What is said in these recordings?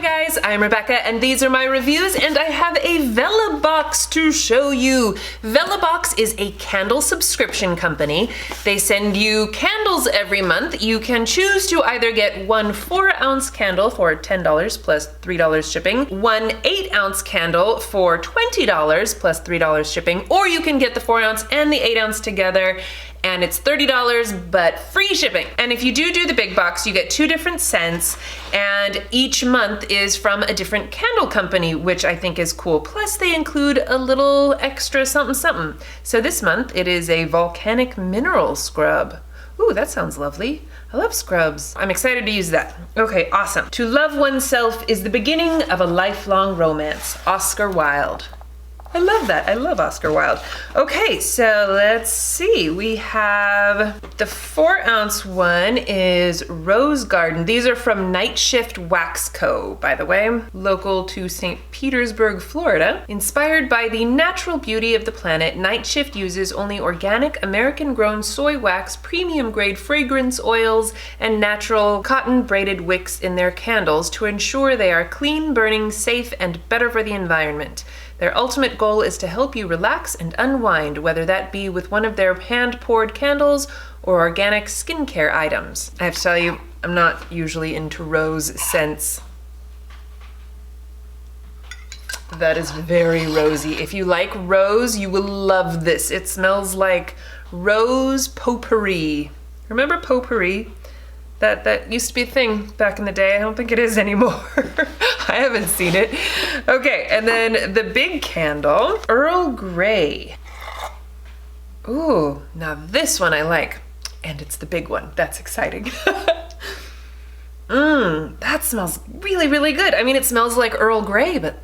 Hi guys, I'm Rebecca and these are my reviews and I have a Vellabox to show you. Vellabox is a candle subscription company. They send you candles every month. You can choose to either get one 4-ounce candle for $10 plus $3 shipping, one 8-ounce candle for $20 plus $3 shipping, or you can get the 4-ounce and the 8-ounce together and it's $30 but free shipping. And if you do the big box, you get 2 different scents and each month is from a different candle company, which I think is cool. Plus they include a little extra something something. So this month it is a volcanic mineral scrub. Ooh, that sounds lovely. I love scrubs. I'm excited to use that. Okay, awesome. To love oneself is the beginning of a lifelong romance. Oscar Wilde. I love that. I love Oscar Wilde. Okay, so let's see. We have the 4-ounce one is Rose Garden. These are from Nightshift Wax Co, by the way, local to St. Petersburg, Florida. Inspired by the natural beauty of the planet, Nightshift uses only organic American-grown soy wax, premium-grade fragrance oils, and natural cotton braided wicks in their candles to ensure they are clean, burning, safe, and better for the environment. Their ultimate goal is to help you relax and unwind, whether that be with one of their hand-poured candles or organic skincare items. I have to tell you, I'm not usually into rose scents. That is very rosy. If you like rose, you will love this. It smells like rose potpourri. Remember potpourri? That used to be a thing back in the day. I don't think it is anymore. I haven't seen it. Okay, and then the big candle, Earl Grey. Ooh, now this one I like. And it's the big one. That's exciting. That smells really, really good. I mean, it smells like Earl Grey, but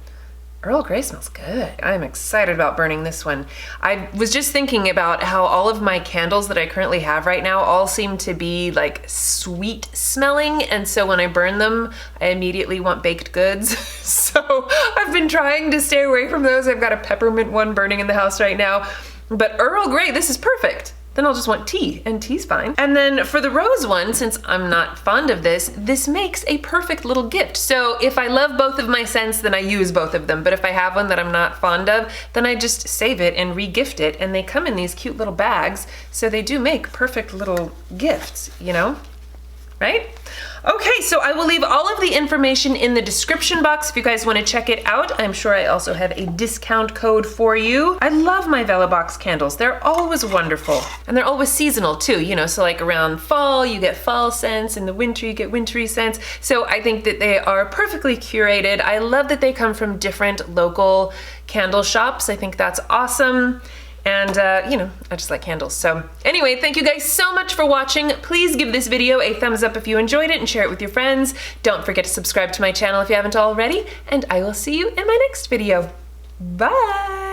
Earl Grey smells good. I'm excited about burning this one. I was just thinking about how all of my candles that I currently have right now all seem to be like sweet smelling, and so when I burn them, I immediately want baked goods. So I've been trying to stay away from those. I've got a peppermint one burning in the house right now, but Earl Grey, this is perfect. Then I'll just want tea, and tea's fine. And then for the rose one, since I'm not fond of this, this makes a perfect little gift. So if I love both of my scents, then I use both of them. But if I have one that I'm not fond of, then I just save it and re-gift it. And they come in these cute little bags, so they do make perfect little gifts, you know? Right? Okay, so I will leave all of the information in the description box if you guys want to check it out. I'm sure I also have a discount code for you. I love my Vellabox candles. They're always wonderful. And they're always seasonal too, you know, so like around fall, you get fall scents, in the winter, you get wintry scents. So I think that they are perfectly curated. I love that they come from different local candle shops. I think that's awesome. And, you know, I just like candles. So anyway, thank you guys so much for watching. Please give this video a thumbs up if you enjoyed it and share it with your friends. Don't forget to subscribe to my channel if you haven't already, and I will see you in my next video. Bye!